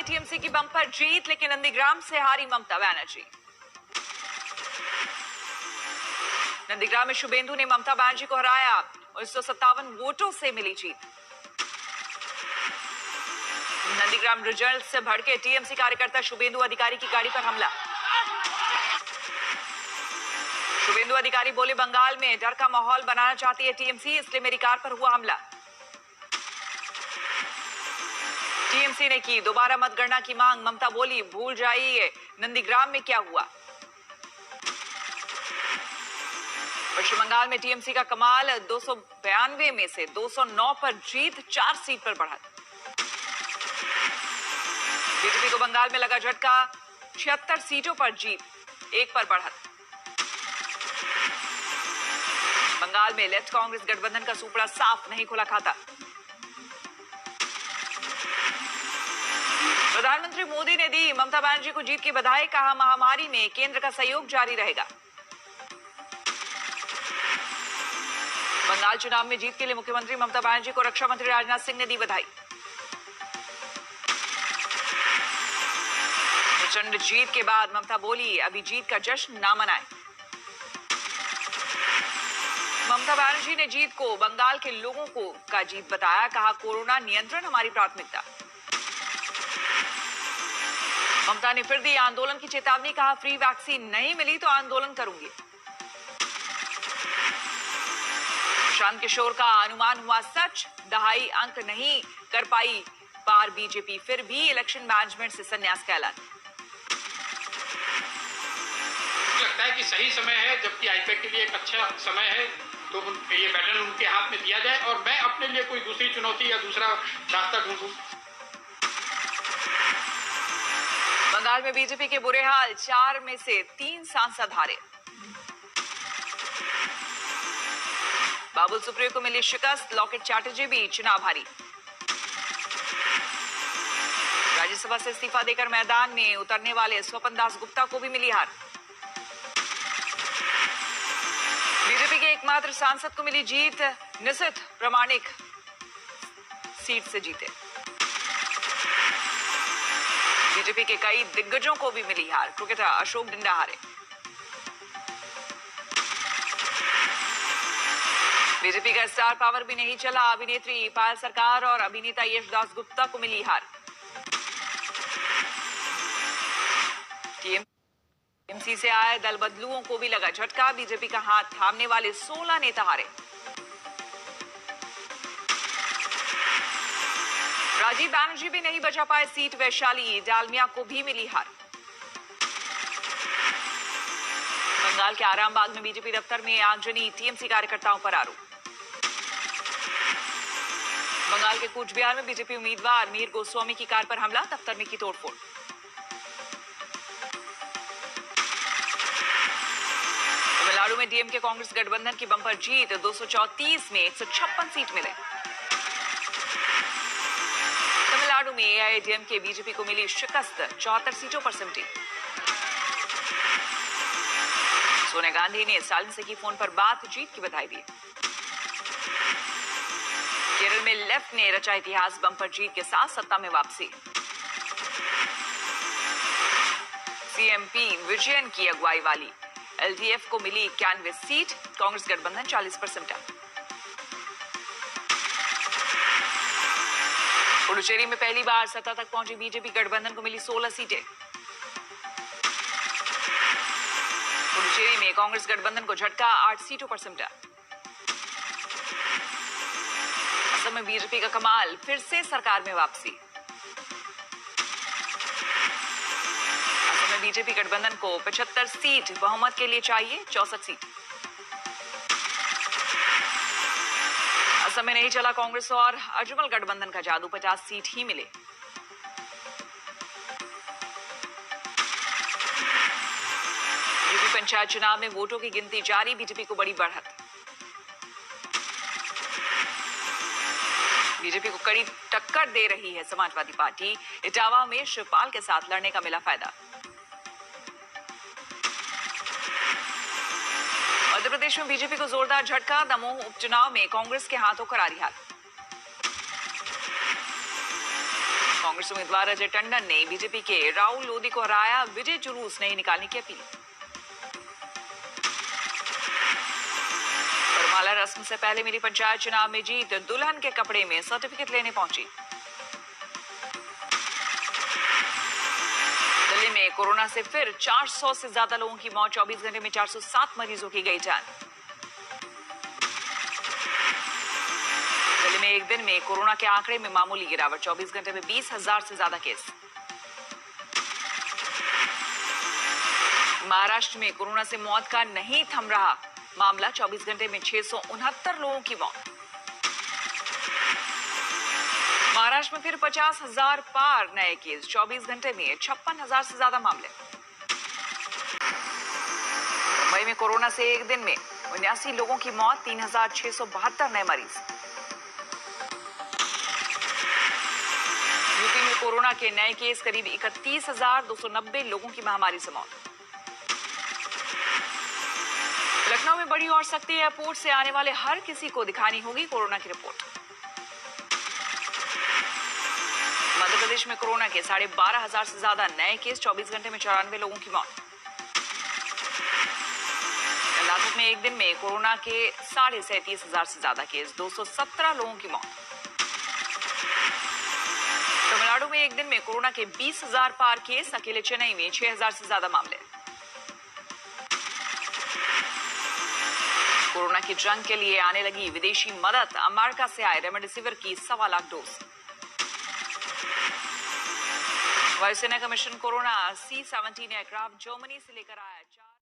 TMC की bumper जीत, लेकिन नंदीग्राम से हारी ममता बनर्जी। नंदीग्राम में शुभेंदु ने ममता बनर्जी को हराया और 157 वोटों से मिली जीत। नंदीग्राम रिजल्ट से भड़के टीएमसी कार्यकर्ता, शुभेंदु अधिकारी की गाड़ी पर हमला। शुभेंदु अधिकारी बोले, बंगाल में डर का माहौल बनाना चाहती है टीएमसी, इसलिए मेरी कार पर हुआ हमला। टीएमसी ने की दोबारा मतगणना की मांग, ममता बोली भूल जाइए नंदीग्राम में क्या हुआ। पश्चिम बंगाल में टीएमसी का कमाल, 292 में से 209 पर जीत, 4 सीट पर बढ़त। बीजेपी को बंगाल में लगा झटका, 76 सीटों पर जीत, 1 पर बढ़त। बंगाल में लेफ्ट कांग्रेस गठबंधन का सुपड़ा साफ, नहीं खुला खाता। प्रधानमंत्री मोदी ने दी ममता बनर्जी को जीत की बधाई, कहा महामारी में केंद्र का सहयोग जारी रहेगा। बंगाल चुनाव में जीत के लिए मुख्यमंत्री ममता बनर्जी को रक्षा मंत्री राजनाथ सिंह ने दी बधाई। प्रचंड जीत के बाद ममता बोली, अभी जीत का जश्न ना मनाएं। ममता बनर्जी ने जीत को बंगाल के लोगों को का जीत बताया, कहा कोरोना नियंत्रण हमारी प्राथमिकता। ममता ने फिर दी आंदोलन की चेतावनी, कहा फ्री वैक्सीन नहीं मिली तो आंदोलन करूंगी। प्रशांत किशोर का अनुमान हुआ सच, दहाई अंक नहीं कर पाई पार बीजेपी, फिर भी इलेक्शन मैनेजमेंट से संन्यास का ऐलान। लगता है कि सही समय है, जबकि आईपैक के लिए एक अच्छा समय है, तो ये बैटल उनके हाथ में दिया जाए और मैं अपने लिए कोई दूसरी चुनौती या दूसरा रास्ता ढूंढूं। बंगाल में बीजेपी के बुरे हाल, 4 में से 3 सांसद हारे। बाबुल सुप्रियो को मिली शिकस्त, लॉकेट चैटर्जी भी चुनाव हारी। राज्यसभा से इस्तीफा देकर मैदान में उतरने वाले स्वपन दास गुप्ता को भी मिली हार। बीजेपी के एकमात्र सांसद को मिली जीत, निशित प्रामाणिक सीट से जीते। बीजेपी के कई दिग्गजों को भी मिली हार, क्रिकेटर अशोक डिंडा हारे। बीजेपी का स्टार पावर भी नहीं चला, अभिनेत्री पायल सरकार और अभिनेता यश दास गुप्ता को मिली हार। टीएमसी से आए दल बदलुओं को भी लगा झटका, बीजेपी का हाथ थामने वाले 16 नेता हारे। राजीव बनर्जी भी नहीं बचा पाए सीट, वैशाली डालमिया को भी मिली हार। बंगाल के आरामबाग में बीजेपी दफ्तर में आगजनी, टीएमसी कार्यकर्ताओं पर आरोप। बंगाल के कूच बिहार में बीजेपी उम्मीदवार मीर गोस्वामी की कार पर हमला, दफ्तर में की तोड़फोड़। तमिलनाडु में डीएमके कांग्रेस गठबंधन की बम्पर जीत, 234 में 156 सीट मिले। तमिलनाडु में एआईएडीएमके बीजेपी को मिली शिकस्त, 74 सीटों पर सिमटी। सोनिया गांधी ने स्टालिन से की फोन पर बातचीत की बधाई दी। केरल में लेफ्ट ने रचा इतिहास, बम्पर जीत के साथ सत्ता में वापसी। सीएमपी विजयन की अगुवाई वाली एलडीएफ को मिली 91 सीट, कांग्रेस गठबंधन 40 पर सिमटा। पुडुचेरी में पहली बार सत्ता तक पहुंची बीजेपी गठबंधन को मिली 16 सीटें। पुडुचेरी में कांग्रेस गठबंधन को झटका, 8 सीटों पर सिमटा। असम में बीजेपी का कमाल, फिर से सरकार में वापसी। असम में बीजेपी गठबंधन को 75 सीट बहुमत के लिए चाहिए, 64 सीट। असम में नहीं चला कांग्रेस और अजमल गठबंधन का जादू, 50 सीट ही मिले। यूपी पंचायत चुनाव में वोटों की गिनती जारी, बीजेपी को बड़ी बढ़त। बीजेपी को कड़ी टक्कर दे रही है समाजवादी पार्टी, इटावा में शिवपाल के साथ लड़ने का मिला फायदा। मध्य प्रदेश में बीजेपी को जोरदार झटका, दमोह उपचुनाव में कांग्रेस के हाथों करारी हार। कांग्रेस उम्मीदवार अजय टंडन ने बीजेपी के राहुल लोधी को हराया, विजय जुलूस नहीं निकालने की अपील। वरमाला रस्म से पहले मिली पंचायत चुनाव में जीत, दुल्हन के कपड़े में सर्टिफिकेट लेने पहुंची। दिल्ली में कोरोना से फिर 400 से ज्यादा लोगों की मौत, 24 घंटे में 407 मरीजों की गई जान। दिल्ली में एक दिन में कोरोना के आंकड़े में मामूली गिरावट, 24 घंटे में 20,000 से ज्यादा केस। महाराष्ट्र में कोरोना से मौत का नहीं थम रहा मामला, 24 घंटे में 669 लोगों की मौत। महाराष्ट्र में फिर 50,000 पार नए केस, 24 घंटे में 56,000 से ज्यादा मामले। मुंबई में कोरोना से एक दिन में 79 लोगों की मौत, 3,672 नए मरीज। यूपी में कोरोना के नए केस, करीब 31,290 लोगों की महामारी से मौत। लखनऊ में बड़ी और सख्ती, एयरपोर्ट से आने वाले हर किसी को दिखानी होगी कोरोना की रिपोर्ट। मध्य प्रदेश में कोरोना के 12,500 से ज्यादा नए केस, 24 घंटे में 94 लोगों की मौत। कर्नाटक में एक दिन में कोरोना के 37,500 से ज्यादा केस, 217 लोगों की मौत। तमिलनाडु में एक दिन में कोरोना के 20,000 पार केस, अकेले चेन्नई में 6,000 से ज्यादा मामले। कोरोना की जंग के लिए आने लगी विदेशी मदद, अमेरिका से आए रेमडेसिविर की 1.25 लाख डोज। वायुसेना का mission corona C-17 aircraft Germany से लेकर आया।